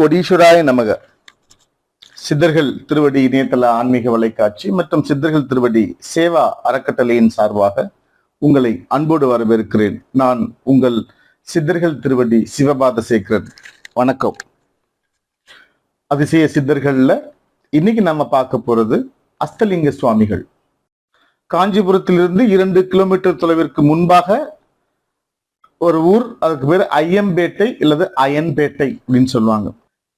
கோடீஸ்வராய நமக. சித்தர்கள் திருவடி இணையதள ஆன்மீக வலைக்காட்சி மற்றும் சித்தர்கள் திருவடி சேவா அறக்கட்டளையின் சார்பாக உங்களை அன்போடு வரவேற்கிறேன். நான் உங்கள் சித்தர்கள் திருவடி சிவபாத சேகரன். வணக்கம். அதிசய சித்தர்கள்ல இன்னைக்கு நம்ம பார்க்க போறது அஸ்தலிங்க சுவாமிகள். காஞ்சிபுரத்திலிருந்து 2 கிலோமீட்டர் தொலைவிற்கு முன்பாக ஒரு ஊர், அதுக்கு பேர் ஐயம்பேட்டை அல்லது அயன்பேட்டை அப்படின்னு சொல்லுவாங்க.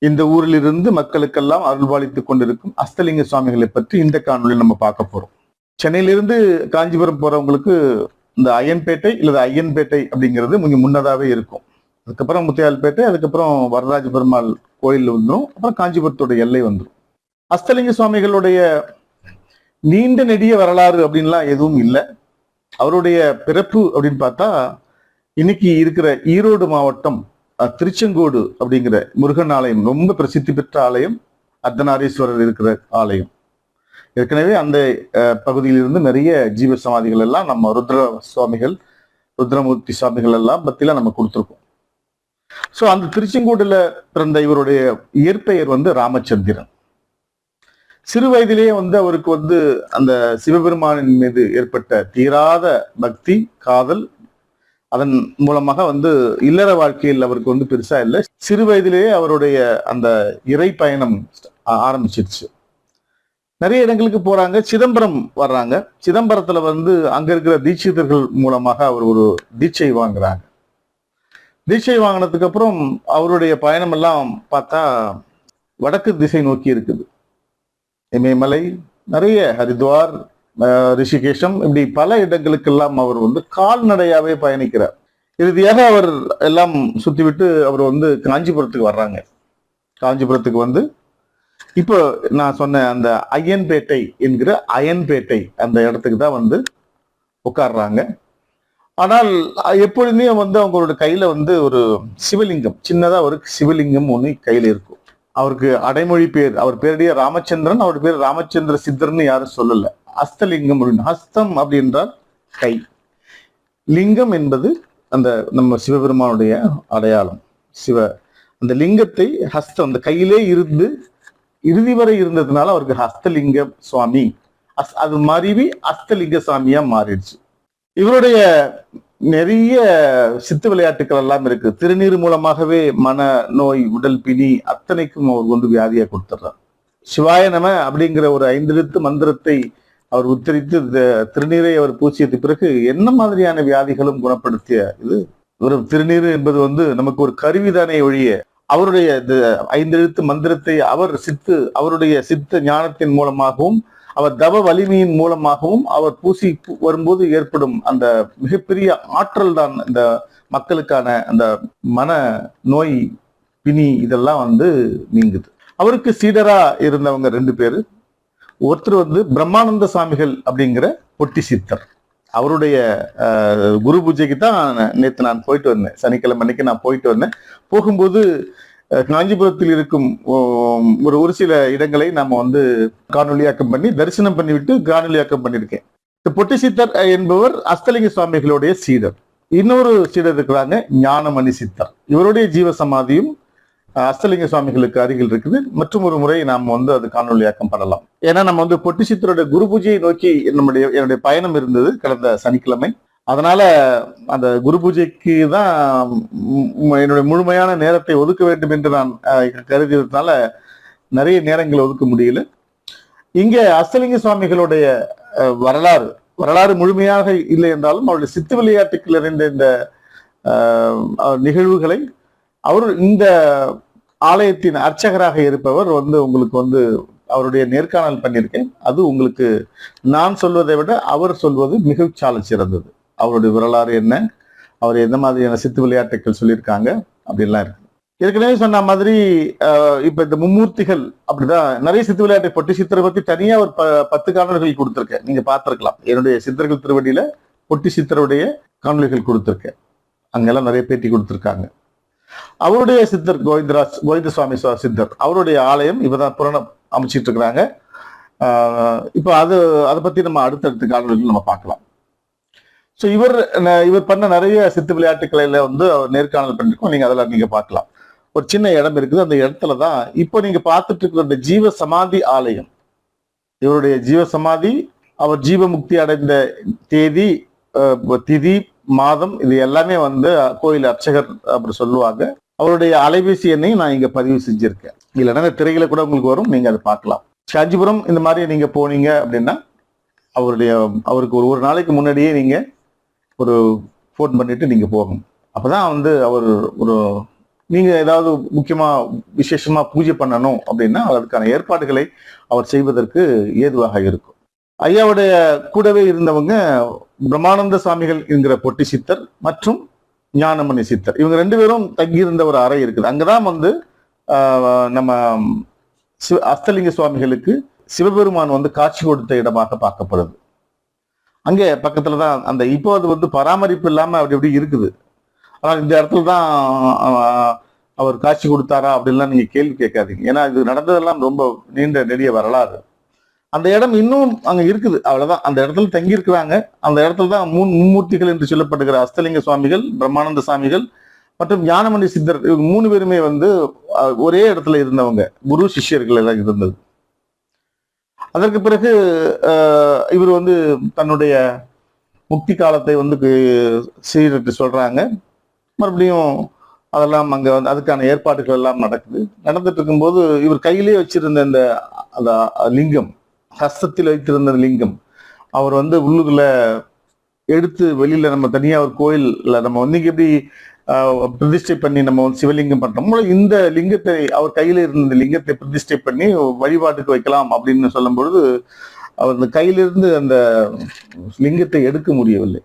இந்த ஊரில் இருந்து மக்களுக்கெல்லாம் அருள்பாலித்துக் கொண்டிருக்கும் அஸ்தலிங்க சுவாமிகளை பற்றி இந்த காணொலியில் நம்ம பார்க்க போறோம். சென்னையிலிருந்து காஞ்சிபுரம் போறவங்களுக்கு இந்த அயன்பேட்டை அல்லது ஐயன்பேட்டை அப்படிங்கிறது கொஞ்சம் முன்னதாவே இருக்கும். அதுக்கப்புறம் முத்தியால்பேட்டை, அதுக்கப்புறம் வரராஜ பெருமாள் கோயில் வந்துடும், அப்புறம் காஞ்சிபுரத்தோட எல்லை வந்துடும். அஸ்தலிங்க சுவாமிகளுடைய நீண்ட நெடிய வரலாறு அப்படின்லாம் எதுவும் இல்லை. அவருடைய பிறப்பு அப்படின்னு பார்த்தா, இன்னைக்கு இருக்கிற ஈரோடு மாவட்டம் திருச்செங்கோடு அப்படிங்கிற முருகன் ஆலயம், ரொம்ப பிரசித்தி பெற்ற ஆலயம், அர்த்தநாரீஸ்வரர் இருக்கிற ஆலயம். ஏற்கனவே அந்த பகுதியிலிருந்து நிறைய ஜீவ சமாதிகள் எல்லாம் நம்ம ருத்ர சுவாமிகள், ருத்ரமூர்த்தி சுவாமிகள் எல்லாம் பத்திலாம் நம்ம கொடுத்துருக்கோம். ஸோ அந்த திருச்செங்கோடுல பிறந்த இவருடைய இயற்பெயர் ராமச்சந்திரன். சிறு வயதிலேயே அவருக்கு அந்த சிவபெருமானின் மீது ஏற்பட்ட தீராத பக்தி, காதல், அதன் மூலமாக இல்லற வாழ்க்கையில் அவருக்கு பெருசா இல்லை. சிறு வயதிலேயே அவருடைய அந்த இறை பயணம் ஆரம்பிச்சிருச்சு. நிறைய இடங்களுக்கு போறாங்க. சிதம்பரம் வர்றாங்க. சிதம்பரத்துல அங்க இருக்கிற தீட்சிதர்கள் மூலமாக அவர் ஒரு தீட்சை வாங்குறாங்க. தீட்சை வாங்கினதுக்கு அப்புறம் அவருடைய பயணம் எல்லாம் பார்த்தா வடக்கு திசை நோக்கி இருக்குது. இமயமலை, நிறைய ஹரித்வார், ரிஷிகேஷம், இப்படி பல இடங்களுக்கெல்லாம் அவர் கால்நடையாவே பயணிக்கிறார். இறுதியாக அவர் எல்லாம் சுத்திவிட்டு அவர் காஞ்சிபுரத்துக்கு வர்றாங்க. காஞ்சிபுரத்துக்கு இப்போ நான் சொன்ன அந்த ஐயன்பேட்டை என்கிற அயன்பேட்டை அந்த இடத்துக்கு தான் உட்கார்றாங்க. ஆனால் எப்பொழுதுமே அவங்களோட கையில ஒரு சிவலிங்கம், சின்னதா ஒரு சிவலிங்கம் ஒண்ணு கையில இருக்கும். அவருக்கு அடைமொழி பேர், அவர் பேருடைய ராமச்சந்திரன், அவர் பேர் ராமச்சந்திர சித்தர்னு யாரும் சொல்லல. அஸ்தலிங்கம் அப்படின்னு, ஹஸ்தம் அப்படின்றால் கை, லிங்கம் என்பது அந்த நம்ம சிவபெருமானுடைய அடையாளம். அந்த லிங்கத்தை ஹஸ்தம், அந்த கையிலே இருந்து இறுதி வரை இருந்ததுனால அவருக்கு ஹஸ்தலிங்க சுவாமி, அது மருவி அஸ்தலிங்க சுவாமியா மாறிடுச்சு. இவருடைய நிறைய சித்து விளையாட்டுகள் எல்லாம் இருக்கு. திருநீர் மூலமாகவே மன நோய், உடல் பிணி அத்தனைக்கும் அவர் வியாதியா கொடுத்துட்றார். சிவாய நம அப்படிங்கிற ஒரு 5 எழுத்து மந்திரத்தை அவர் உச்சரித்து திருநீரை அவர் பூசியது பிறகு என்ன மாதிரியான வியாதிகளும் குணப்படுத்திய இது. ஒரு திருநீர் என்பது நமக்கு ஒரு கருவிதானே ஒழிய, அவருடைய 5 எழுத்து மந்திரத்தை அவருடைய சித்த ஞானத்தின் மூலமாகவும் அவர் தவ வலிமையின் மூலமாகவும் அவர் பூசி வரும்போது ஏற்படும் அந்த மிகப்பெரிய ஆற்றல் தான் இந்த மக்களுக்கான அந்த மன நோய், பிணி இதெல்லாம் நீங்குது. அவருக்கு சீடரா இருந்தவங்க 2 பேரு. ஒருத்தர் பிரம்மானந்த சுவாமிகள் அப்படிங்கிற பொட்டி சித்தர். அவருடைய குரு பூஜைக்கு தான் நேற்று நான் போயிட்டு வந்தேன். சனிக்கிழமை அன்னைக்கு நான் போயிட்டு வந்தேன். போகும்போது காஞ்சிபுரத்தில் இருக்கும் ஒரு சில இடங்களை நாம காணொலியாக்கம் பண்ணி தரிசனம் பண்ணிவிட்டு காணொலியாக்கம் பண்ணியிருக்கேன். பொட்டி சித்தர் என்பவர் அஸ்தலிங்க சுவாமிகளுடைய சீடர். இன்னொரு சீடர் இருக்கிறாங்க, ஞானமணி சித்தர். இவருடைய ஜீவ சமாதியும் அஸ்தலிங்க சுவாமிகளுக்கு அருகில் இருக்குது. மற்றும் ஒரு முறை நாம் அது காணொலியாக்கம் பண்ணலாம். ஏன்னா நம்ம பொட்டி சித்தருடைய குரு பூஜையை நோக்கி என்னுடைய பயணம் இருந்தது கடந்த சனிக்கிழமை. அதனால அந்த குரு பூஜைக்கு தான் என்னுடைய முழுமையான நேரத்தை ஒதுக்க வேண்டும் என்று நான் கருதியதுனால நிறைய நேரங்களை ஒதுக்க முடியல. இங்க அஸ்தலிங்க சுவாமிகளுடைய வரலாறு முழுமையாக இல்லை என்றாலும் அவருடைய சித்து விளையாட்டுகள் நிறைந்த இந்த நிகழ்வுகளை அவர் இந்த ஆலயத்தின் அர்ச்சகராக இருப்பவர் உங்களுக்கு அவருடைய நேர்காணல் பண்ணியிருக்கேன். அது உங்களுக்கு நான் சொல்வதை விட அவர் சொல்வது மிக சால சிறந்தது. அவருடைய வரலாறு என்ன, அவர் எந்த மாதிரியான சித்து விளையாட்டுகள் சொல்லியிருக்காங்க அப்படின்லாம் இருக்கு. ஏற்கனவே சொன்ன மாதிரி இப்ப இந்த மும்மூர்த்திகள் அப்படிதான் நிறைய சித்து விளையாட்டு. பொட்டி சித்தரை பத்தி தனியா ஒரு 10 காணொலிகள் கொடுத்திருக்கேன், நீங்க பார்த்திருக்கலாம். என்னுடைய சித்தர்கள் திருவடியில பொட்டி சித்தருடைய காணொலிகள் கொடுத்திருக்கேன். அங்கெல்லாம் நிறைய பேட்டி கொடுத்திருக்காங்க. அவருடைய சித்தர் கோவிந்த சுவாமி சித்தர், அவருடைய ஆலயம் இவதான் புராணம் அமைச்சிட்டு இருக்கிறாங்க. இப்போ அதை பத்தி நம்ம அடுத்தடுத்த காணொலிகள் நம்ம பார்க்கலாம். ஸோ இவர் பண்ண நிறைய சித்து விளையாட்டுக்களை அவர் நேர்காணல் பண்ணிருக்கோம். நீங்க அதெல்லாம் நீங்க பார்க்கலாம். ஒரு சின்ன இடம் இருக்குது. அந்த இடத்துலதான் இப்போ நீங்க பார்த்துட்டு இருக்கிற இந்த ஜீவ சமாதி ஆலயம். இவருடைய ஜீவ சமாதி, அவர் ஜீவமுக்தி அடைந்த தேதி, திதி, மாதம், இது எல்லாமே வந்து கோயில் அர்ச்சகர் அப்படி சொல்லுவாங்க. அவருடைய அலைபேசி எண்ணையும் நான் இங்க பதிவு செஞ்சிருக்கேன். இல்லைன்னா திரையில கூட உங்களுக்கு வரும், நீங்க அதை பார்க்கலாம். காஞ்சிபுரம் இந்த மாதிரி நீங்க போனீங்க அப்படின்னா அவருக்கு ஒரு நாளைக்கு முன்னாடியே நீங்க ஒரு ஃபோன் பண்ணிட்டு நீங்க போகணும். அப்பதான் வந்து நீங்க ஏதாவது முக்கியமா விசேஷமா பூஜை பண்ணணும் அப்படின்னா அதற்கான ஏற்பாடுகளை அவர் செய்வதற்கு ஏதுவாக இருக்கும். ஐயாவுடைய கூடவே இருந்தவங்க பிரம்மானந்த சாமிகள் என்கிற பொட்டி சித்தர் மற்றும் ஞானமணி சித்தர், இவங்க 2 பேரும் தங்கியிருந்த ஒரு அறை இருக்குது. அங்கதான் வந்து நம்ம அஸ்தலிங்க சுவாமிகளுக்கு சிவபெருமான் வந்து காட்சி கொடுத்த இடமாக பார்க்கப்படுது. அங்கே பக்கத்துலதான் அந்த இப்போ அது வந்து பராமரிப்பு இல்லாம அப்படி இருக்குது. ஆனால் இந்த இடத்துல தான் அவர் காட்சி கொடுத்தாரா அப்படின்லாம் நீங்க கேள்வி கேட்காதீங்க. ஏன்னா இது நடந்ததெல்லாம் ரொம்ப நீண்ட நெடிய வரலாறு. அந்த இடம் இன்னும் அங்க இருக்குது, அவ்வளவுதான். அந்த இடத்துல தங்கி இருக்கிறாங்க. அந்த இடத்துல தான் மும்மூர்த்திகள் என்று சொல்லப்படுகிற அஸ்தலிங்க சுவாமிகள், பிரம்மானந்த சாமிகள் மற்றும் ஞானமணி சித்தர், இவங்க 3 பேருமே வந்து ஒரே இடத்துல இருந்தவங்க, குரு சிஷ்யர்கள் எல்லாம் இருந்தது. அதற்கு பிறகு இவர் வந்து தன்னுடைய முக்தி காலத்தை வந்து சீரிட்டு சொல்றாங்க. மறுபடியும் அதெல்லாம் அங்க வந்து அதுக்கான ஏற்பாடுகள் எல்லாம் நடந்துட்டு இருக்கும்போது இவர் கையிலேயே வச்சிருந்த அந்த லிங்கம், ஹஸ்தத்தில் வைத்திருந்த லிங்கம், அவர் வந்து உள்ளுக்குள்ள எடுத்து வெளியில நம்ம தனியா ஒரு கோயில்ல நம்ம வந்து எப்படி பிரதிஷ்டை பண்ணி நம்ம வந்து சிவலிங்கம் பண்றோம், இந்த லிங்கத்தை அவர் கையில இருந்த லிங்கத்தை பிரதிஷ்டை பண்ணி வழிபாட்டுக்கு வைக்கலாம் அப்படின்னு சொல்லும் பொழுது அவர் அந்த கையிலிருந்து அந்த லிங்கத்தை எடுக்க முடியவில்லை.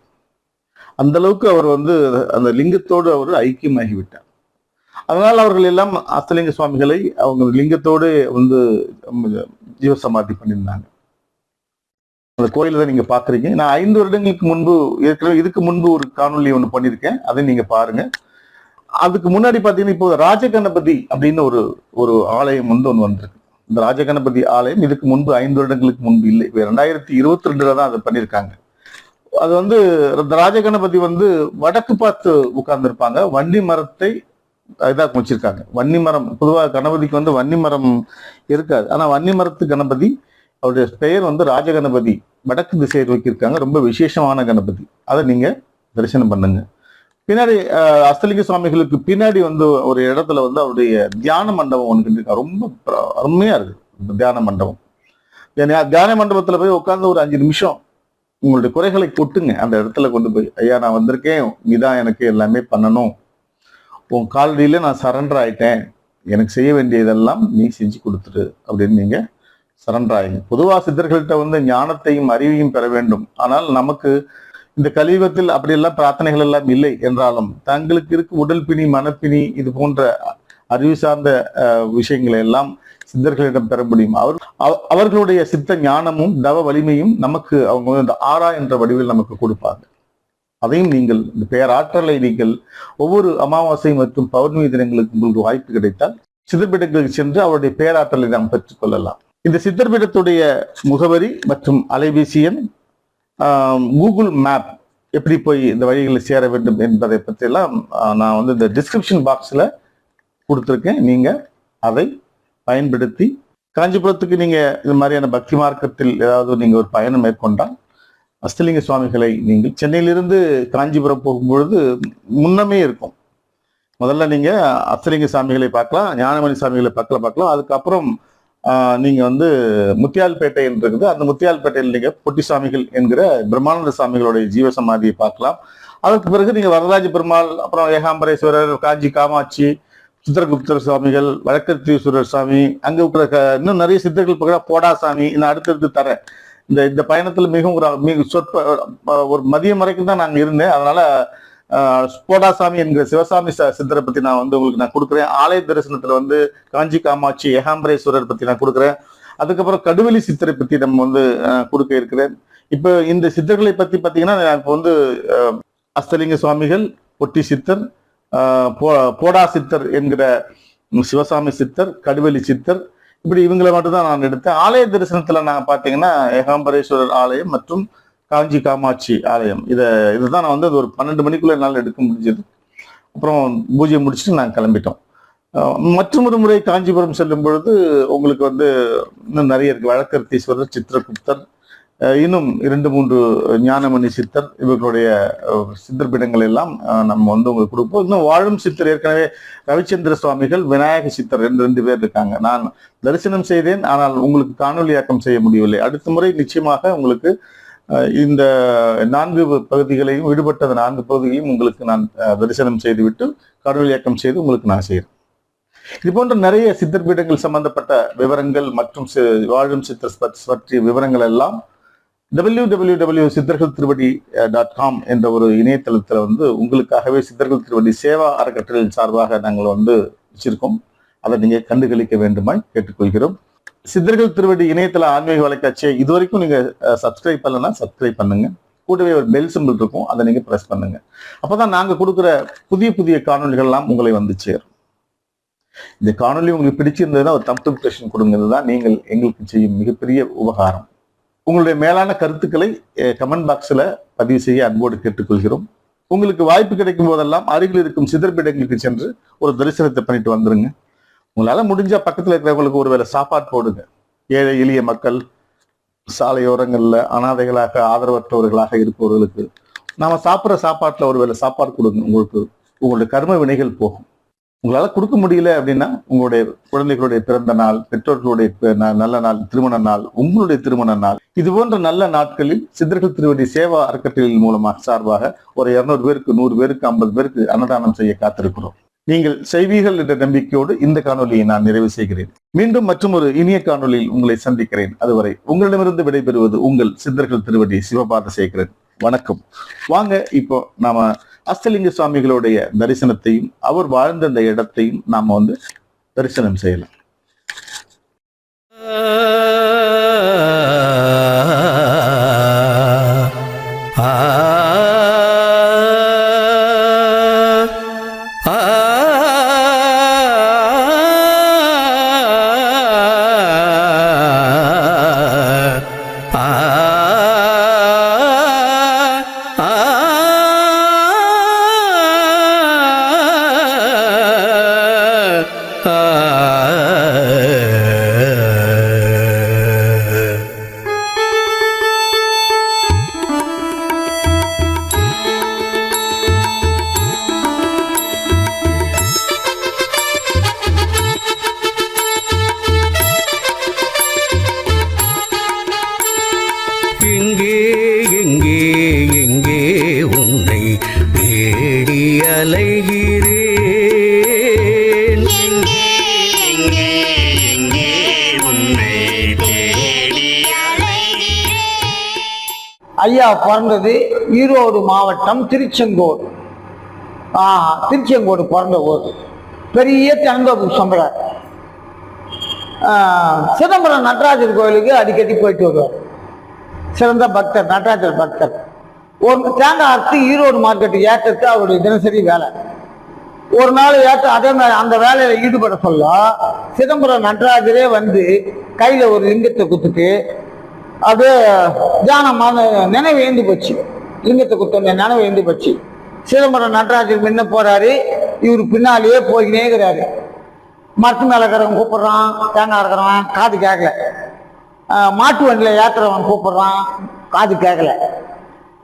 அந்த அளவுக்கு அவர் வந்து அந்த லிங்கத்தோடு அவர் ஐக்கியமாகிவிட்டார். அதனால் அவர்கள் எல்லாம் அஸ்தலிங்க சுவாமிகளை அவங்க லிங்கத்தோடு வந்து ஜீவசமாதி பண்ணியிருந்தாங்க. அந்த கோயில தான் நீங்க பாக்குறீங்க. நான் 5 வருடங்களுக்கு முன்பு இதுக்கு முன்பு ஒரு காணொலி ஒண்ணு பண்ணியிருக்கேன், அதை நீங்க பாருங்க. அதுக்கு முன்னாடி பாத்தீங்கன்னா இப்போ ராஜகணபதி அப்படின்னு ஒரு ஆலயம் வந்து ஒன்று வந்திருக்கு. இந்த ராஜகணபதி ஆலயம் இதுக்கு முன்பு 5 வருடங்களுக்கு முன்பு இல்லை, 2022 தான் அதை பண்ணியிருக்காங்க. அது வந்து இந்த ராஜகணபதி வந்து வடக்கு பார்த்து உட்கார்ந்து இருப்பாங்க. வன்னி மரத்தை இதாக வச்சிருக்காங்க. வன்னி மரம், பொதுவாக கணபதிக்கு வந்து வன்னி மரம் இருக்காது, ஆனா வன்னி மரத்து கணபதி, அவருடைய பெயர் வந்து ராஜகணபதி, வடக்கு திசையை நோக்கியிருக்காங்க. ரொம்ப விசேஷமான கணபதி, அதை நீங்க தரிசனம் பண்ணுங்க. பின்னாடி அஸ்தலிங்க சுவாமிகளுக்கு பின்னாடி வந்து ஒரு இடத்துல வந்து அவருடைய தியான மண்டபம் ஒன்று இருக்கு, ரொம்ப அருமையா இருக்கு தியான மண்டபம். தியான மண்டபத்துல போய் உட்கார்ந்து ஒரு 5 நிமிஷம் உங்களுடைய குறைகளை கொட்டுங்க. அந்த இடத்துல கொண்டு போய், ஐயா நான் வந்திருக்கேன், நீதான் எனக்கு எல்லாமே பண்ணணும், உன் காலடியில நான் சரண்டர் ஆயிட்டேன், எனக்கு செய்ய வேண்டியதெல்லாம் நீ செஞ்சு கொடுத்துரு அப்படின்னு நீங்க சரண்டர் ஆயிங்க. பொதுவா சித்தர்கள்ட்ட வந்து ஞானத்தையும் அறிவையும் பெற வேண்டும். ஆனால் நமக்கு இந்த கலியுகத்தில் அப்படியெல்லாம் பிரார்த்தனைகள் எல்லாம் இல்லை என்றாலும் தங்களுக்கு இருக்கும் உடல் பிணி, மனப்பிணி, இது போன்ற அறிவு சார்ந்த விஷயங்களை எல்லாம் சித்தர்களிடம் பெற முடியும். அவர்களுடைய சித்த ஞானமும் தவ வலிமையும் நமக்கு அவங்க வந்து இந்த ஆறா என்ற வடிவில் நமக்கு கொடுப்பாங்க. அதையும் நீங்கள் இந்த பேராற்றலை நீங்கள் ஒவ்வொரு அமாவாசை மற்றும் பௌர்ணமி தினங்களுக்கு உங்களுக்கு வாய்ப்பு கிடைத்தால் சித்தர்பீடங்களுக்கு சென்று அவருடைய பேராற்றலை நாம் பெற்றுக் கொள்ளலாம். இந்த சித்தர்பீடத்துடைய முகவரி மற்றும் அலைபேசி எண், கூகுள் மேப் எப்படி போய் இந்த வழிகளில் சேர வேண்டும் என்பதை பற்றியெல்லாம் நான் வந்து இந்த டிஸ்கிரிப்ஷன் பாக்ஸில் கொடுத்துருக்கேன். நீங்க அதை பயன்படுத்தி காஞ்சிபுரத்துக்கு நீங்க இந்த மாதிரியான பக்தி மார்க்கத்தில் ஏதாவது நீங்க ஒரு பயணம் மேற்கொண்டால் அஸ்தலிங்க சுவாமிகளை நீங்கள் சென்னையிலிருந்து காஞ்சிபுரம் போகும்பொழுது முன்னமே இருக்கும். முதல்ல நீங்க அஸ்தலிங்க சாமிகளை பார்க்கலாம், ஞானமணி சாமிகளை பார்க்கலாம். அதுக்கப்புறம் நீங்க வந்து முத்தியால்பேட்டை என்று இருக்குது, அந்த முத்தியால்பேட்டையில் நீங்க பொட்டி சாமிகள் என்கிற பிரம்மானந்த சாமிகளுடைய ஜீவசமாதியை பார்க்கலாம். அதற்கு பிறகு நீங்க வரதராஜ பெருமாள், அப்புறம் ஏகாம்பரேஸ்வரர், காஞ்சி காமாட்சி, சித்திரகுப்தர் சுவாமிகள், வழக்கத்தீஸ்வரர் சாமி, அங்க இருக்கிற இன்னும் நிறைய சித்தர்கள் பக்கம் போடா சாமி, நான் அடுத்தடுத்து தரேன். இந்த பயணத்துல மிக சொற்ப ஒரு மதியம் வரைக்கும் தான் நாங்க இருந்தேன். அதனால போடாசாமி என்கிற சிவசாமி சித்தரை பத்தி நான் வந்து உங்களுக்கு நான் கொடுக்குறேன். ஆலய தரிசனத்துல வந்து காஞ்சி காமாட்சி, ஏகாம்பரேஸ்வரர் பத்தி நான் கொடுக்குறேன். அதுக்கப்புறம் கடுவெளி சித்தரை பத்தி நம்ம வந்து கொடுக்க இருக்கிறேன். இப்ப இந்த சித்தர்களை பத்தி பாத்தீங்கன்னா இப்போ வந்து அஸ்தலிங்க சுவாமிகள், பொட்டி சித்தர், போடா சித்தர் என்கிற சிவசாமி சித்தர், கடுவெளி சித்தர், இப்படி இவங்களை மட்டும்தான் நான் எடுத்தேன். ஆலய தரிசனத்துல நாங்க பாத்தீங்கன்னா ஏகாம்பரேஸ்வரர் ஆலயம் மற்றும் காஞ்சி காமாட்சி ஆலயம், இதுதான் நான் வந்து ஒரு 12 மணிக்குள்ள என்னால் எடுக்க முடிஞ்சது. அப்புறம் பூஜை முடிச்சுட்டு நாங்கள் கிளம்பிட்டோம். மற்றொரு முறை காஞ்சிபுரம் செல்லும் பொழுது உங்களுக்கு வந்து இன்னும் நிறைய இருக்கு. வழக்கர்த்தீஸ்வரர், சித்திரகுப்தர், இன்னும் 2-3 ஞானமணி சித்தர், இவர்களுடைய சித்தர் பீடங்கள் எல்லாம் நம்ம வந்து உங்களுக்கு கொடுப்போம். இன்னும் வாழும் சித்தர் ஏற்கனவே ரவிச்சந்திர சுவாமிகள், விநாயக சித்தர் 2 பேர் இருக்காங்க. நான் தரிசனம் செய்தேன், ஆனால் உங்களுக்கு காணொலியாக்கம் செய்ய முடியவில்லை. அடுத்த முறை நிச்சயமாக உங்களுக்கு இந்த 4 பகுதிகளையும், விடுபட்ட 4 பகுதிகளையும் உங்களுக்கு நான் தரிசனம் செய்துவிட்டு காணொலியாக்கம் செய்து உங்களுக்கு நான் செய்கிறேன். இது போன்ற நிறைய சித்தர் பீடங்கள் சம்பந்தப்பட்ட விவரங்கள் மற்றும் வாழும் சித்தர் பற்றிய விவரங்கள் எல்லாம் www.சித்தர்கள்திருவடி.com என்ற ஒரு இணையதளத்துல வந்து உங்களுக்காகவே சித்தர்கள் திருவடி சேவா அறக்கட்டளையின் சார்பாக நாங்கள் வந்து வச்சிருக்கோம். அதை நீங்க கண்டுகளிக்க வேண்டுமாய் கேட்டுக்கொள்கிறோம். சித்தர்கள் திருவடி இணையதள ஆன்மீக வலைக்காட்சியை இதுவரைக்கும் நீங்க சப்ஸ்கிரைப் பண்ணலன்னா சப்ஸ்கிரைப் பண்ணுங்க. கூடவே ஒரு பெல் சிம்பிள் இருக்கும், அதை நீங்க பிரஸ் பண்ணுங்க. அப்பதான் நாங்க கொடுக்குற புதிய புதிய காணொலிகள் எல்லாம் உங்களை வந்து சேரும். இந்த காணொலி உங்களுக்கு பிடிச்சிருந்ததுன்னா ஒரு தம்ப் இம்ப்ரெஷன் கொடுங்கிறதுதான் நீங்கள் எங்களுக்கு செய்யும் மிகப்பெரிய உபகாரம். உங்களுடைய மேலான கருத்துக்களை கமெண்ட் பாக்ஸ்ல பதிவு செய்ய அன்போடு கேட்டுக்கொள்கிறோம். உங்களுக்கு வாய்ப்பு கிடைக்கும் போதெல்லாம் அருகில் இருக்கும் சித்தர் பீடங்களுக்கு சென்று ஒரு தரிசனத்தை பண்ணிட்டு வந்துருங்க. உங்களால முடிஞ்சா பக்கத்துல இருக்கிறவங்களுக்கு ஒருவேளை சாப்பாடு போடுங்க. ஏழை எளிய மக்கள், சாலையோரங்கள்ல அனாதைகளாக, ஆதரவற்றவர்களாக இருப்பவர்களுக்கு நாம சாப்பிட்ற சாப்பாட்டுல ஒருவேளை சாப்பாடு கொடுங்க. உங்களுடைய கர்ம வினைகள் போகும். உங்களால கொடுக்க முடியல அப்படின்னா உங்களுடைய குழந்தைகளுடைய பிறந்த நாள், பெற்றோர்களுடைய நல்ல நாள், திருமண நாள், உங்களுடைய திருமண நாள், இது போன்ற நல்ல நாட்களில் சித்தர்கள் திருவடி சேவா அறக்கட்டளையின் மூலமாக சார்பாக ஒரு 200 பேருக்கு, 100 பேருக்கு, 50 பேருக்கு அன்னதானம் செய்ய காத்திருக்கிறோம். நீங்கள் செய்வீர்கள் என்ற நம்பிக்கையோடு இந்த காணொலியை நான் நிறைவு செய்கிறேன். மீண்டும் மற்றும் ஒரு இனிய காணொலியில் உங்களை சந்திக்கிறேன். அதுவரை உங்களிடமிருந்து விடைபெறுவது உங்கள் சித்தர்கள் திருவடி சிவபாத சேகரன். வணக்கம். வாங்க இப்போ நாம அஷ்டலிங்க சுவாமிகளுடைய தரிசனத்தையும் அவர் வாழ்ந்த அந்த இடத்தையும் நாம வந்து தரிசனம் செய்யலாம். ஐயா பிறந்தது ஈரோடு மாவட்டம் திருச்செங்கோடு. திருச்செங்கோடு பிறந்த ஊர். பெரிய தென்னந்தோப்பு சொந்தக்கார். சிதம்பரம் நடராஜர் கோயிலுக்கு அடிக்கடி போயிட்டு வருவார். சிறந்த பக்தர், நடராஜர் பக்தர். ஒரு தேங்காய் அறுத்து ஈரோடு மார்க்கெட்டுக்கு ஏற்றது அவருடைய தினசரி வேலை. ஒரு நாள் ஏற்ற அதே மாதிரி அந்த வேலையில ஈடுபட சொல்ல சிதம்பரம் நடராஜரே வந்து கையில ஒரு லிங்கத்தை குத்துட்டு அப்படியே தியானமான நினைவு ஏந்து போச்சு. லிங்கத்தை குத்த நினைவு ஏந்து போச்சு. சிதம்பரம் நடராஜர் முன்ன போறாரு, இவரு பின்னாலேயே போய்கினேங்கிறாரு. மரத்து மேல இருக்கிறவன் கூப்பிடுறான், தேங்காய் இருக்கிறவன் காது கேட்கல. மாட்டு வண்டியில ஏத்துறவன் கூப்பிடுறான், காது கேட்கல.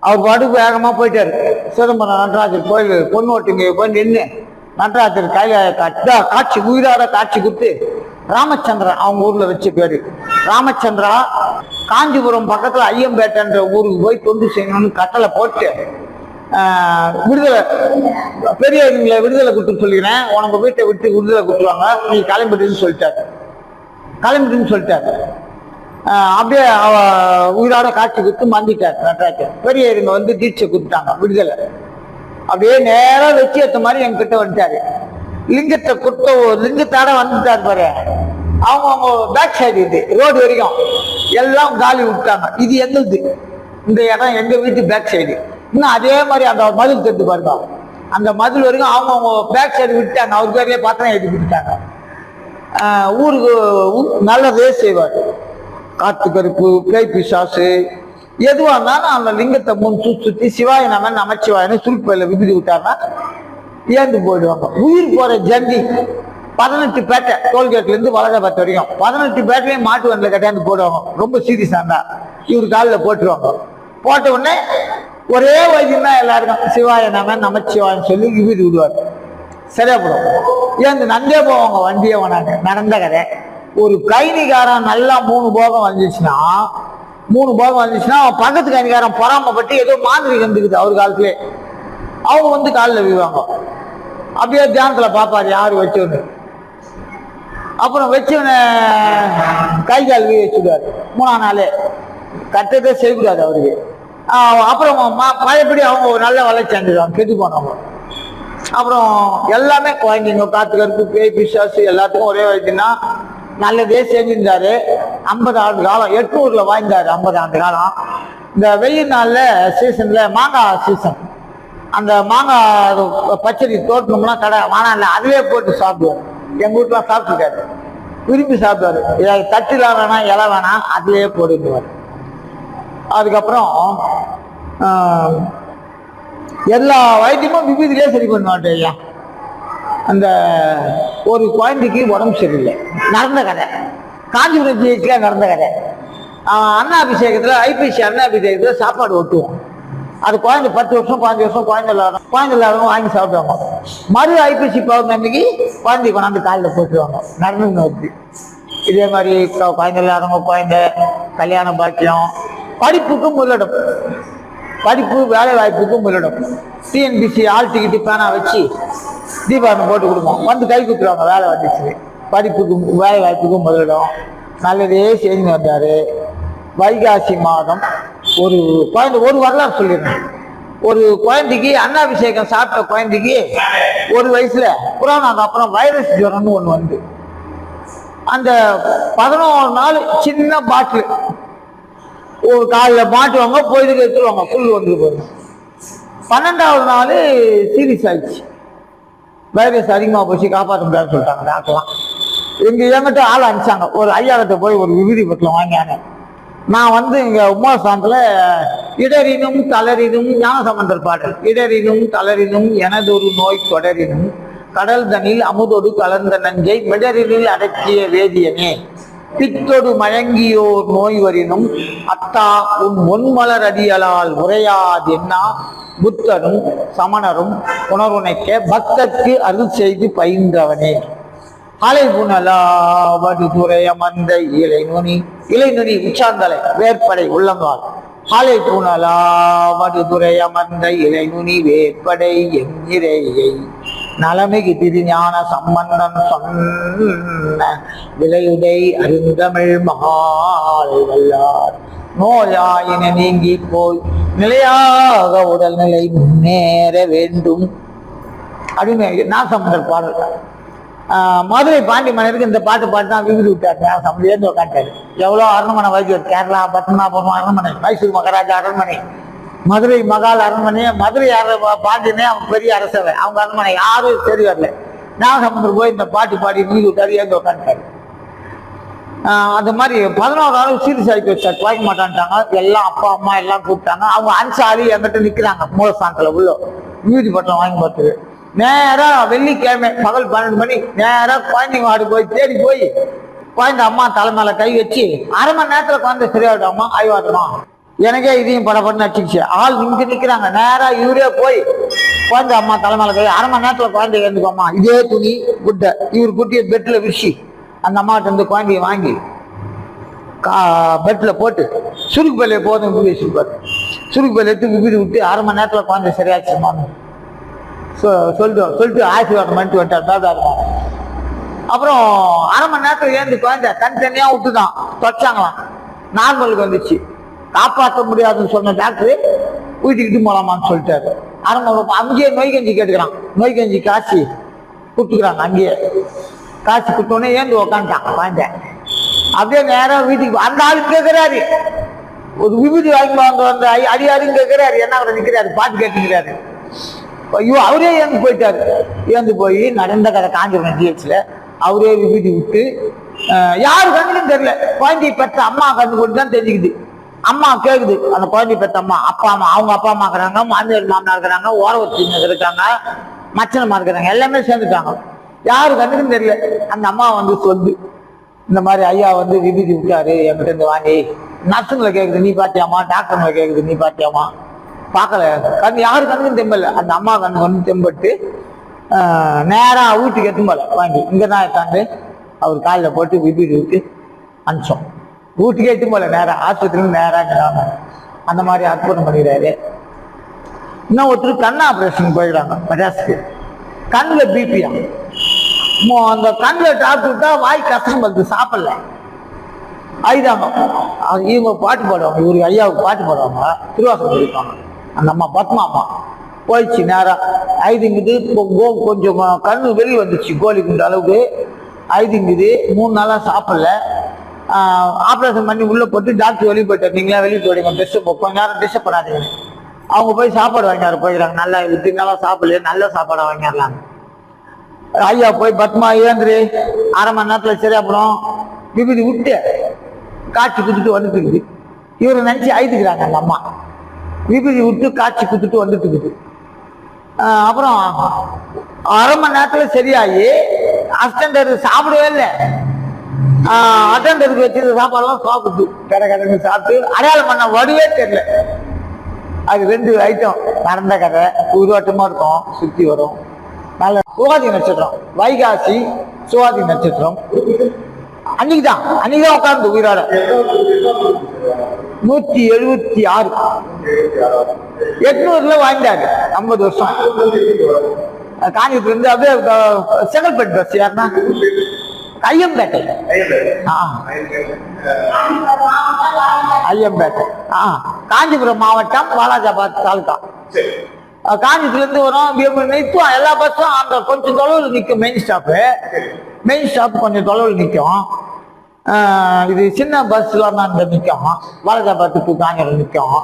அவர் பாட்டுக்கு வேகமா போயிட்டாரு. சிதம்பரம் நடராஜர் கோயில் பொண்ணு ஓட்டுங்க போய் நின்று நடராஜர் கையில காட்சி உயிராட காட்சி கொடுத்து ராமச்சந்திரன் அவங்க ஊர்ல வச்ச பேரு ராமச்சந்திரா. காஞ்சிபுரம் பக்கத்துல ஐயம்பேட்டைன்ற ஊருக்கு போய் தொண்டு செய்யணும்னு கட்டளை போட்டு விடுதலை பெரியவங்களை விடுதலை கொடுத்து சொல்லிக்கிறேன், உனக்கு வீட்டை விட்டு விடுதலை கொடுத்துருவாங்க, நீ கிளம்பிட்டுன்னு சொல்லிட்டாரு. அப்படியே உயிரோட காட்சி கொடுத்து மந்திட்டார் நடராஜர். பெரியவங்க வந்து தீட்சை கொடுத்தாங்க விடுதலை. அப்படியே நேரா வச்சு ஏற்ற மாதிரி என்கிட்ட வந்துட்டாரு. லிங்கத்தை லிங்கத்தாட வந்துட்டாரு பாரு. அவங்க பேக் சைடு இது ரோடு வரைக்கும் எல்லாம் காலி விட்டாங்க. இது எங்களுக்கு இந்த இடம் எங்க வீட்டு பேக் சைடு. இன்னும் அதே மாதிரி அந்த மதில் தட்டு பாருங்க, அந்த மதில் வரைக்கும் அவங்க பேக் சைடு விட்டாங்க. அவர் பேர்லயே பாத்திரம் எழுதி விட்டுட்டாங்க. ஊருக்கு நல்லதே செய்வார். காத்து கருப்பு, பேய் பிசாசு எதுவா இருந்தாலும் அந்த லிங்கத்தை முன் சுத்தி சிவாய நம்ம நமச்சிவாயன்னு சுருப்பையில விபதி விட்டாருன்னா ஏந்து போயிடுவாங்க. உயிர் போற ஜந்தி 18 பேட்டை டோல்கேட்ல இருந்து வளர்க்கப்பட்ட வரைக்கும் 18 பேட்டையும் மாட்டு வண்டியில் கட்டாந்து போடுவாங்க. ரொம்ப சீரியஸா இருந்தா இவரு காலில் போட்டுருவாங்க. போட்ட உடனே ஒரே வைத்தியம் தான் எல்லாருக்கும், சிவாய நமச்சிவாயன்னு சொல்லி விபூதி விடுவார். சரியா போடும். ஏன் நந்தே போவாங்க வண்டியே வேணாங்க. நடந்த கதை. ஒரு கைனிகாரன் நல்லா 3 போகம் வந்துச்சுன்னா அவன் பக்கத்து கைனிகாரன் பொறாமப்பட்டு ஏதோ மாதிரி வந்துக்குது அவர் காலத்திலே, அவங்க வந்து காலில் விழுவாங்க. அப்படியே தியானத்துல பாப்பாரு யாரு வச்சவனு. அப்புறம் வச்சவனை கை கால் வச்சுடுவாரு. 3ஆம் நாளே கட்டத்தை செய்யக்கூடாது அவருக்கு. அப்புறம் பழையபடி அவங்க ஒரு நல்ல வளர்ச்சி அடைஞ்சிடுவாங்க, கெட்டு போனவங்க. அப்புறம் எல்லாமே குழந்தைங்க, காத்து கருப்பு, பேய், பிசாசு எல்லாத்துக்கும் ஒரே வைத்தியம்னா நல்லதே செஞ்சிருந்தாரு. 50 ஆண்டு காலம் 800ல வாழ்ந்தாரு. 50 ஆண்டு காலம். இந்த வெயில் நாள்ல சீசன்ல மாங்காய் சீசன், அந்த மாங்காய் பச்சடி தோட்டணும்னா கடை வானால அதுவே போட்டு சாப்பிடுவார். எங்க வீட்டுலாம் சாப்பிட்டுருக்காரு, விரும்பி சாப்பிடுவாரு. தட்டுல வேணாம், இலை வேணாம், அதுலயே போட்டுக்குவார். அதுக்கப்புறம் எல்லா வைத்தியமும் விபூதியிலே சரி பண்ணுவாட்டு ஐயா. அந்த ஒரு குழந்தைக்கு உடம்பு சரியில்லை, நடந்த கதை, காஞ்சிபுரம் ஜிஹெச்ல நடந்த கதை. அண்ணாபிஷேகத்துல ஐபிசி அண்ணாபிஷேகத்துல சாப்பாடு ஒட்டுவோம். அது குழந்தை 10 வருஷம் 15 வருஷம் குழந்தை இல்லாதவங்க வாங்கி சாப்பிடுவாங்க. மறு ஐபிசி பௌர்ணமிக்கு குழந்தை கொண்டாந்து காலில் போட்டுருவாங்க. நடந்து வருது. இதே மாதிரி குழந்தை இல்லாதவங்க குழந்தை, கல்யாண பாக்கியம், படிப்புக்கும் முதலிடம், படிப்பு வேலை வாய்ப்புக்கும் முதலிடம். டிஎன்பிசி ஆள் டிக்கெட்டு பேனா வச்சு தீபாவளி போட்டு கொடுப்போம், வந்து கை குத்துருவாங்க. வேலை வந்துச்சு, படிப்புக்கும் வேலை வாய்ப்புக்கும் முதலிடம். நல்லதே செஞ்சு வந்தாரு. வைகாசி மாதம் ஒரு குழந்தை, ஒரு வரலாறு சொல்லிடுறேன். ஒரு குழந்தைக்கு அண்ணாபிஷேகம் சாப்பிட்ட குழந்தைக்கு 1 வயசுல புராணம் அப்புறம் வைரஸ் ஜுரம்னு ஒண்ணு வந்து, அந்த 11 நாள் சின்ன பாட்டில் ஒரு காலில் மாட்டுவாங்க, போயிட்டு எடுத்துருவாங்க, புல் வந்து போயிடும். 12ஆவது நாள் சீரியஸ் ஆயிடுச்சு, வைரஸ் அதிகமாக போச்சு, காப்பாற்ற முடியாதுன்னு சொல்லிட்டாங்க டாக்டர்லாம். எங்கிட்ட ஆள் அனுப்பிச்சாங்க. ஒரு ஐயாவிட்ட போய் ஒரு விபூதி பட்டில் வாங்கியாங்க. நான் வந்து இங்க உமாசாந்தில் இடரினும் தளரினும் ஞானசம்பந்தர் பாடல், இடரினும் தளரினும் எனதொரு நோய் தொடரினும் கடல் தனில் அமுதொடு கலந்த நஞ்சை மிடரினில் அடக்கிய வேதியனே பித்தொடு மயங்கியோர் நோய் வரினும் அத்தா உன் ஒன்மலர் அடியலால் உரையாது என்னா புத்தரும் சமணரும் உணர்வுனைக்க பக்தற்கு அருள் செய்து பயின்றவனே அலை புனலாவது துறைய மந்த இலை நுனி உச்சாந்தலை வேற்படை உள்ளங்கால் அலை புனலாவது துறைய மந்த இலை நுனி வேற்படை எங்கிரையை நலமிகு திருஞான சம்பந்தன் சொன்ன விலையுதை அருந்தமிழ் மகால் வல்லார் நோயாயின நீங்கி போய் நிலையாக உடல்நிலை முன்னேற வேண்டும் அப்படின்னு நாசம்பந்தர் பாடல். மதுரை பாண்டி மன்னருக்கு இந்த பாட்டு தான் விபூதி விட்டார். நாசம்பந்தர் ஏந்து உட்காந்துட்டாரு. எவ்வளோ அரண்மனை வைத்தியர், கேரளா பத்மநாபுரம் அரண்மனை, மைசூர் மகாராஜா அரண்மனை, மதுரை மகால் அரண்மனை, மதுரை பாண்டியனே அவன் பெரிய அரசவை, அவங்க அரண்மனை யாரும் சரி வரல. நாகசமுந்தர் போய் இந்த பாட்டு பாடி விபூதி விட்டாரு, ஏந்து உட்காந்துட்டாரு. அந்த மாதிரி 11 நாள் சீரியஸ் ஆகி வச்சார், குறைக்க மாட்டான்ட்டாங்க. எல்லாம் அப்பா அம்மா எல்லாம் கூப்பிட்டாங்க. அவங்க அன்சாரி என்கிட்ட நிக்கிறாங்க மூலஸ்தானத்துல உள்ள விபூதி பட்டம் வாங்கி பார்த்துரு. நேரா வெள்ளிக்கிழமை பகல் 12 மணி நேரா குழந்தைங்க வாடு போய் தேடி போய் குழந்தை அம்மா தலை மேல கை வச்சு 1/2 மணி நேரத்துல குழந்தை சரியாயிட்டாமா, ஆய்வாட்டமா. எனக்கே இதையும் படப்படன்னு அடிச்சிச்சு. ஆள் இங்க நிக்கிறாங்க. நேரா இவரே போய் குழந்தை அம்மா தலை மேல கை 1/2 மணி நேரத்துல குழந்தை எழுந்துக்கோமா, இதே துணி குட்டை இவர் குட்டியை பெட்ல விரிச்சு அந்த அம்மாட்ட இருந்து குழந்தைய வாங்கி பெட்ல போட்டு சுருக்கு பள்ளியை போதும் விபூதி வச்சிருப்பாரு. சுருக்கு பள்ளி எடுத்து விபூதி விட்டு 1/2 மணி நேரத்துல குழந்தை சரியாச்சுமான்னு சொல்லிட்டு ஆசீர்வாதம் பண்ணிட்டு வந்துட்டார். அப்புறம் 1/2 மணி நேரத்துல ஏந்து குழந்தை தனித்தனியா விட்டுதான் தொச்சாங்களாம், நார்மலுக்கு வந்துச்சு. காப்பாற்ற முடியாதுன்னு சொன்ன டாக்டரு வீட்டுக்கிட்டு போலாமான்னு சொல்லிட்டாரு. அங்கேயே நோய் கஞ்சி கேட்டுக்கிறான். நோய் கஞ்சி காய்ச்சி கொடுத்துக்கிறாங்க. அங்கேயே காய்ச்சி கொடுத்தோடனே ஏந்து உக்காந்துட்டான் குழந்தை. அப்படியே நேரம் வீட்டுக்கு அந்த ஆளு கேட்கிறாரு, ஒரு விபூதி வாங்கி வந்த அடியாருன்னு கேட்கிறாரு. என்ன அவரை நிக்கிறாரு, பாட்டு கேட்டுக்கிறாரு. ஐயோ, அவரே ஏந்து போயிட்டாரு. ஏந்து போய் நடந்த கதை காஞ்சிபுரம் ஜிஹெச்ல அவரே விபூதி விட்டு யாரு கண்ணுக்கும் தெரியல. குழந்தைய பெற்ற அம்மா கண்ணு கொண்டு தான் தெரிஞ்சுக்குது. அம்மா கேக்குது, அந்த குழந்தைய பெற்ற அம்மா அப்பா அம்மா, அவங்க அப்பா அம்மா இருக்கிறாங்க, மாமியார் மாமனா இருக்கிறாங்க, ஓரவத்திங்க இருக்காங்க, மச்சனமா இருக்கிறாங்க, எல்லாமே சேர்ந்துட்டாங்க. யாரு கண்ணுக்கும் தெரியல. அந்த அம்மா வந்து சொல்லு, இந்த மாதிரி ஐயா வந்து விபூதி விட்டாரு என்கிட்ட இருந்து வாங்கி. நர்ஸுங்களை கேக்குது நீ பாத்தியாமா, டாக்டருங்களை கேக்குது நீ பாத்தியாமா, பார்க்கல. கண் யாரு கண்ணுக்கும் தெம்பல. அந்த அம்மா கண்ணு வந்து தெம்பட்டு நேரா வீட்டுக்கு எத்தும் போல வாங்கி இங்கதான் எடுத்தாந்து அவர் காலில் போட்டு விபூதி விட்டு அனுப்பிச்சோம். வீட்டுக்கே எட்டும் போல நேரா ஆஸ்பத்திரியில நேரா இங்க அந்த மாதிரி அற்புதம் பண்ணிடுறாரு. இன்னும் ஒருத்தர் கண் ஆபரேஷன் போயிடுறாங்க மெட்ராஸுக்கு. கண்ணில் பிபியா, அந்த கண்ணில் டாக்டர் விட்டா வாய் கஷ்டம் படுத்து சாப்பிடல. ஐதாங்க இவங்க பாட்டு பாடுவாங்க, இவருக்கு ஐயாவுக்கு பாட்டு பாடுவாங்க, திருவாசகம் படிப்பாங்க. அந்த அம்மா பத்மா அம்மா போயிடுச்சு நேரம் ஐதுங்குது. கொஞ்சம் கண்ணு வெளியே வந்துச்சு கோழிக்குண்ட அளவுக்கு ஐதுங்குது. 3 நாளா சாப்பிடல. ஆப்ரேஷன் பண்ணி உள்ள போட்டு டாக்டர் வெளியே போயிட்டார். நீங்களா வெளியே போயிடுங்க, டிஸ்டர்ப் கொஞ்ச நேரம் டிஸ்டர்ப் பண்ணாதீங்க. அவங்க போய் சாப்பாடு வாங்கியாரு போயிடுறாங்க. நல்லா 10 நாளா சாப்பிடல, நல்ல சாப்பாடா வாங்கிடலாங்க. ஐயா போய் பத்மா ஏந்திரு 1/2 மணி நேரத்துல சரி. அப்புறம் விபூதி விட்டு காட்சி குத்துட்டு வந்துட்டு இருக்குது. இவரை நினைச்சு ஐதுக்கிறாங்க அந்த அம்மா. விபூதி விட்டு காட்சி குத்துட்டு வந்துட்டு இருக்குது. அப்புறம் 1/2 மணி நேரத்துல சரியாகி அஸ்டண்டர் சாப்பிடவே இல்லை. அட்டண்டருக்கு வச்சு சாப்பாடுலாம் சாப்பிட்டு கடை சாப்பிட்டு அடையாளம் பண்ண வடிவே தெரியல. அது 2 ஐட்டம் நடந்த கதை. உருவாட்டமா இருக்கும், சுத்தி வரும். நல்ல சுவாதி நட்சத்திரம், வைகாசி சுவாதி நட்சத்திரம். அன்னைக்குதான் உட்கார்ந்து உயிரோட 176 800 வாங்கிட்டாரு. 50 வருஷம் காஞ்சிபுரத்துல இருந்து அப்படியே செங்கல்பட்டு பஸ் யாருன்னா ஐயம்பேட்டை. ஐயம்பேட்டை காஞ்சிபுரம் மாவட்டம், வாலாஜாபாத் தாலுகா. காஞ்சிபுரத்துல இருந்து வரும் நிற்கும் எல்லா பஸ்ஸும். அந்த கொஞ்சம் தொலைவில் நிற்கும் மெயின் ஸ்டாப் கொஞ்சம் தொலைவில் நிற்கும். இது சின்ன பஸ்லாம் அந்த நிற்கும். வாலாஜாபாத் டு காஞ்சிபுரம் நிற்கும்.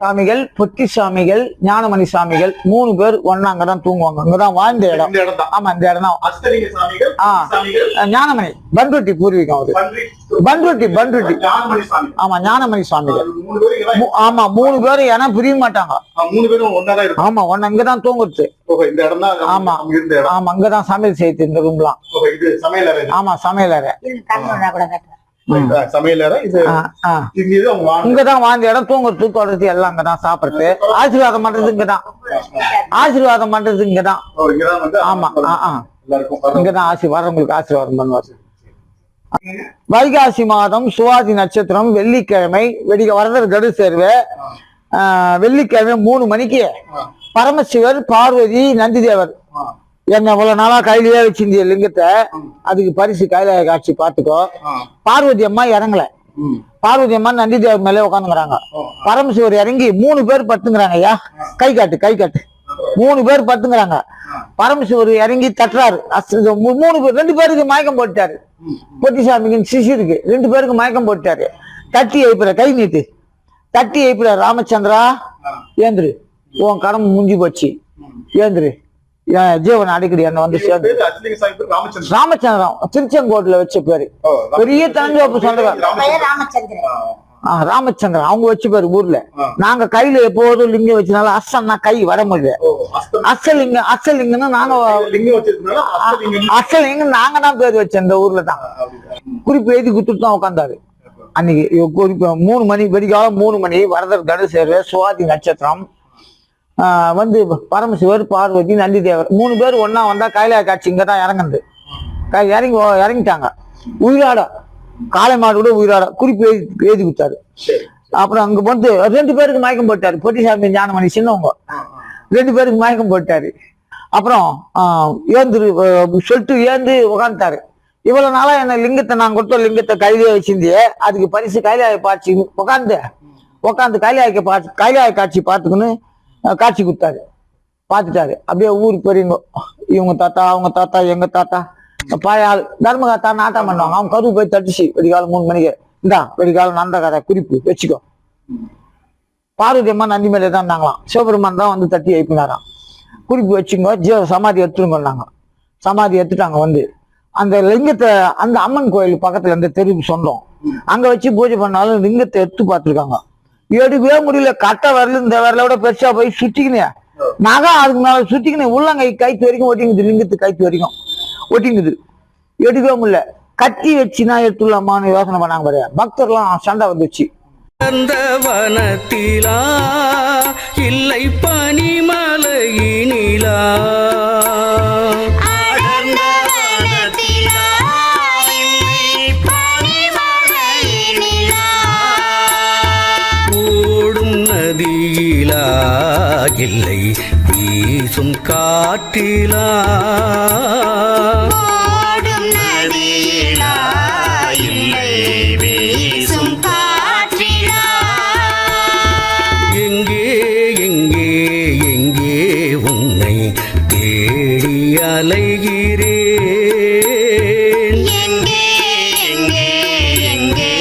சாமிகள், பொட்டி சாமிகள், ஞானமணி சாமிகள் 3 பேர் ஒன்னா அங்கதான் தூங்குவாங்க. அங்கதான் வாழ்ந்த இடம். ஆமா, இந்த இடம் தான். ஞானமணி பண்ருட்டி பூர்வீகம் அவரு. பண்ருட்டி. ஆமா, ஞானமணி சாமிகள். ஆமா, 3 பேரும் ஏன்னா பிரிய மாட்டாங்க. ஆமா, ஒன்னு அங்கதான் தூங்குறது. ஆமா ஆமா, அங்கதான் சமையல் செய்யுது இந்த ரூம்லாம். ஆமா, சமையல் அறை. இங்கதான் வாழ்ந்த இடம். தூங்குறது, தொடர்ச்சி எல்லாம் அங்கதான். சாப்பிடுறது, ஆசீர்வாதம் பண்றது இங்கதான். ஆமா, இங்கதான் வரவங்களுக்கு ஆசீர்வாதம் பண்ணுவார். வைகாசி மாதம் சுவாதி நட்சத்திரம், வெள்ளிக்கிழமை வரதர் கடு சேர்வு. வெள்ளிக்கிழமை 3 மணிக்கு பரமசிவர், பார்வதி, நந்திதேவர் என்ன இவ்வளவு நாளா கையிலேயே வச்சிருந்திய லிங்கத்தை, அதுக்கு பரிசு கைலாய காட்சி பார்த்துக்கோ. பார்வதி அம்மா இறங்கல. பார்வதி அம்மா நந்திதேவர் மேலே உட்காந்துங்கிறாங்க. பரமசிவர் இறங்கி 3 பேர் படுத்துங்கிறாங்க. ஐயா கை காட்டு 3 பேர் படுத்துங்கிறாங்க. பரமசிவர் இறங்கி தட்டுறாரு. 2 பேருக்கு மயக்கம் போட்டாரு. பொட்டிசாமிக்கு சிசிருக்கு 2 பேருக்கு மயக்கம் போட்டாரு. தட்டி எழுப்புற, கை நீட்டு தட்டி எழுப்புற. ராமச்சந்திரா ஏந்திரு, உன் கடமை முடிஞ்சு போச்சு, ஏந்திரு, ஜீவன் அடிக்கடி என்ன வந்து சேர்ந்து. ராமச்சந்திரன் திருச்செங்கோட்டுல வச்ச பேரு, பெரிய தஞ்சாவூர் சொந்தக்கார ராமச்சந்திரன் அவங்க வச்ச பேரு ஊர்ல. நாங்க கையில எப்போதும் லிங்கம் வச்சனால அசன்னா கை வர முடியல. அசலிங்கன்னு நாங்க தான் பேர் வச்சோம். இந்த ஊர்ல தான் குறிப்பு எழுதி குத்துட்டு தான் உட்காந்தாரு. அன்னைக்கு குறிப்பு 3 மணி, வெடிகாலம் 3 மணி, வரதர் கடு சேர்வு, சுவாதி நட்சத்திரம். வந்து பரமசிவர், பார்வதி, நந்திதேவர் 3 பேர் ஒன்னா வந்தா கைலாய காட்சி இங்கதான் இறங்குது. இறங்கிட்டாங்க. உயிராட காளை மாடு கூட உயிராட குறிப்பு எழுதி கொடுத்தாரு. அப்புறம் அங்க வந்து 2 பேருக்கு மயக்கம் போட்டாரு. பொட்டிசாமி, ஞானமணி சின்னவங்க 2 பேருக்கு மயக்கம் போட்டாரு. அப்புறம் ஏந்து சொல்லிட்டு ஏந்து உட்காந்துட்டாரு. இவ்வளவு நாளா என்ன லிங்கத்தை நான் கொடுத்த லிங்கத்தை கையிலேயே வச்சிருந்தியே, அதுக்கு பரிசு கைலாய காட்சி உட்காந்து கைலாய காட்சி பார்த்துக்குன்னு காட்சி கொடுத்தாரு. பார்த்துட்டாரு. அப்படியே ஊருக்கு பெரியவங்க, இவங்க தாத்தா, அவங்க தாத்தா, எங்க தாத்தா, பாயாள் தர்மகாத்தா நாட்டம் பண்ணுவாங்க. அவங்க கருவு போய் தட்டுச்சு. வெடிகாலம் 3 மணிக்கு இந்தா வெடிகாலம் நந்த கதை குறிப்பு வச்சுக்கோ. பார்வதி அம்மா நந்தி மேலே தான் இருந்தாங்களாம். சிவபெருமான் தான் வந்து தட்டி எழுப்பினாராம். குறிப்பு வச்சுக்கோ, ஜீவ சமாதி எடுத்துருங்கன்னாங்க. சமாதி எடுத்துட்டாங்க. வந்து அந்த லிங்கத்தை அந்த அம்மன் கோயில் பக்கத்துல இருந்து தெருவு சொந்தம், அங்க வச்சு பூஜை பண்ணாலும் லிங்கத்தை எடுத்து பார்த்துருக்காங்க. எடுக்கவே முடியல. கட்ட வரல, இந்த வரலோட பெருசா போய் சுத்திக்கினேன். நகை அதுக்கு மேல சுத்திக்கினேன். உள்ளங்கை கைத்து வரைக்கும் ஓட்டிங்குது, லிங்கத்து கைத்து வரைக்கும். ஒட்டிங்குது, எடுக்கவே முடியல. கத்தி வச்சுனா எடுத்துடலாமான்னு யோசனை பண்ணாங்க பாரு. பக்தர்லாம் சண்டை வந்துச்சு. அந்த வனத்திலா இல்லை பனிமலையினிலா, ஓடும் நதியிலா இல்லை வீசும் காற்றிலா, எங்கே எங்கே எங்கே உன்னை தேடி அலைகிறேன், எங்கே எங்கே எங்கே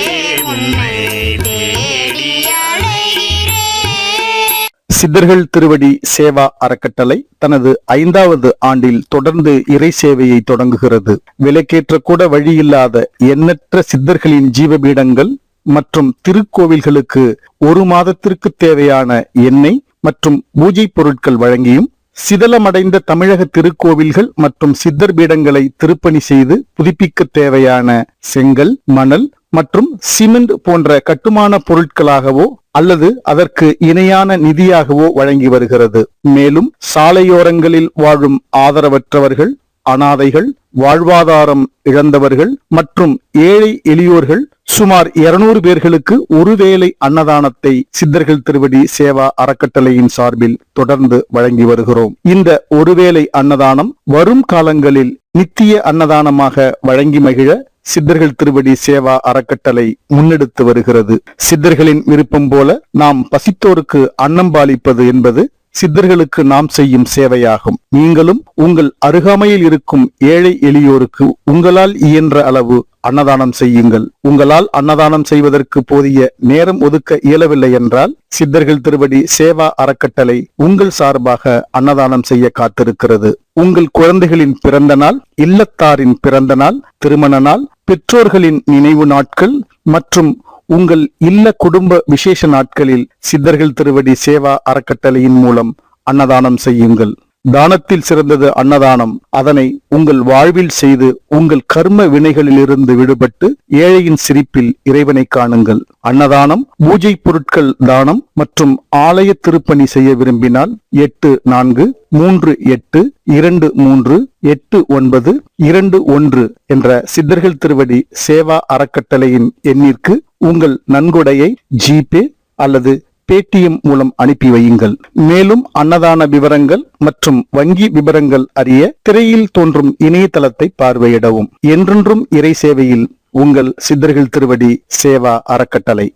உன்னை தேடி அலைகிறேன். சித்தர்கள் திருவடி சேவா அறக்கட்டளை தனது 5வது ஆண்டில் தொடர்ந்து இறை சேவையை தொடங்குகிறது. விலைக்கேற்ற கூட வழியில்லாத எண்ணற்ற சித்தர்களின் ஜீவபீடங்கள் மற்றும் திருக்கோவில்களுக்கு 1 மாதத்திற்கு தேவையான எண்ணெய் மற்றும் பூஜை பொருட்கள் வழங்கியும், சிதலமடைந்த தமிழக திருக்கோவில்கள் மற்றும் சித்தர் பீடங்களை திருப்பணி செய்து புதுப்பிக்க தேவையான செங்கல், மணல் மற்றும் சிமெண்ட் போன்ற கட்டுமான பொருட்களாகவோ அல்லது அதற்கு இணையான நிதியாகவோ வழங்கி வருகிறது. மேலும் சாலையோரங்களில் வாழும் ஆதரவற்றவர்கள், அனாதைகள், வாழ்வாதாரம் இழந்தவர்கள் மற்றும் ஏழை எளியோர்கள் சுமார் 200 பேர்களுக்கு ஒருவேளை அன்னதானத்தை சித்தர்கள் திருவடி சேவா அறக்கட்டளையின் சார்பில் தொடர்ந்து வழங்கி வருகிறோம். இந்த ஒருவேளை அன்னதானம் வரும் காலங்களில் நித்திய அன்னதானமாக வழங்கி மகிழ சித்தர்கள் திருவடி சேவா அறக்கட்டளை முன்னெடுத்து வருகிறது. சித்தர்களின் விருப்பம் போல நாம் பசித்தோருக்கு அன்னம் பாலிப்பது என்பது சித்தர்களுக்கு நாம் செய்யும் சேவையாகும். நீங்களும் உங்கள் அருகாமையில் இருக்கும் ஏழை எளியோருக்கு உங்களால் இயன்ற அளவு அன்னதானம் செய்யுங்கள். உங்களால் அன்னதானம் செய்வதற்கு போதிய நேரம் ஒதுக்க இயலவில்லை என்றால் சித்தர்கள் திருவடி சேவா அறக்கட்டளை உங்கள் சார்பாக அன்னதானம் செய்ய காத்திருக்கிறது. உங்கள் குழந்தைகளின் பிறந்த நாள், இல்லத்தாரின் பிறந்த நாள், திருமண நாள், பெற்றோர்களின் நினைவு நாட்கள் மற்றும் உங்கள் இல்ல குடும்ப விசேஷ நாட்களில் சித்தர்கள் திருவடி சேவா அறக்கட்டளையின் மூலம் அன்னதானம் செய்யுங்கள். தானத்தில் சிறந்தது அன்னதானம். அதனை உங்கள் வாழ்வில் செய்து உங்கள் கர்ம வினைகளிலிருந்து விடுபட்டு ஏழையின் சிரிப்பில் இறைவனை காணுங்கள். அன்னதானம், பூஜை பொருட்கள் தானம் மற்றும் ஆலய திருப்பணி செய்ய விரும்பினால் 8438238921 என்ற சித்தர்கள் திருவடி சேவா அறக்கட்டளையின் எண்ணிற்கு உங்கள் நன்கொடையை ஜிபே அல்லது பேடிஎம் மூலம் அனுப்பி வையுங்கள். மேலும் அன்னதான விவரங்கள் மற்றும் வங்கி விவரங்கள் அறிய திரையில் தோன்றும் இணையதளத்தை பார்வையிடவும். என்றென்றும் இறை சேவையில் உங்கள் சித்தர்கள் திருவடி சேவா அறக்கட்டளை.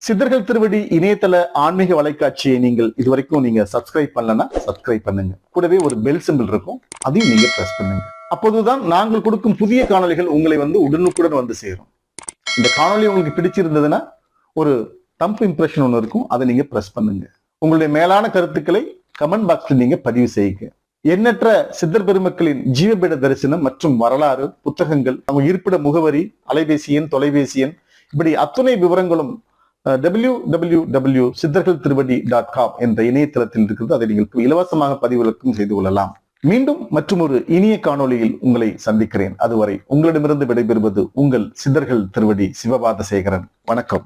சித்தர்கள் திருவடி இணையதள ஆன்மீக வலைக்காட்சியை நீங்கள் இதுவரைக்கும் நீங்க சப்ஸ்கிரைப் பண்ணலன்னா சப்ஸ்கிரைப் பண்ணுங்க. கூடவே ஒரு பெல் சிம்பிள் இருக்கும், அதையும் நீங்க பிரஸ் பண்ணுங்க. அப்போதுதான் நாங்கள் கொடுக்கும் புதிய காணொளிகள் உங்களை உடனுக்குடன் வந்து சேரும். இந்த காணொளி உங்களுக்கு பிடிச்சிருந்ததுன்னா ஒரு தம்ப் இம்ப்ரெஷன் ஒன்று இருக்கும், அதை நீங்க பிரஸ் பண்ணுங்க. உங்களுடைய மேலான கருத்துக்களை கமெண்ட் பாக்ஸ்ல நீங்க பதிவு செய்யுங்க. எண்ணற்ற சித்தர் பெருமக்களின் ஜீவபீட தரிசனம் மற்றும் வரலாறு புத்தகங்கள், அவங்க இருப்பிட முகவரி, அலைபேசி எண், தொலைபேசி எண், இப்படி அத்துணை விவரங்களும் www.சித்தர்கள்திருவடி.com என்ற இணையதளத்தில் இருக்கிறது. அதை நீங்கள் இலவசமாக பதிவிறக்கம் செய்து கொள்ளலாம். மீண்டும் மற்றும் ஒரு இனிய காணொளியில் உங்களை சந்திக்கிறேன். அதுவரை உங்களிடமிருந்து விடைபெறுவது உங்கள் சித்தர்கள் திருவடி சிவபாத சேகரன். வணக்கம்.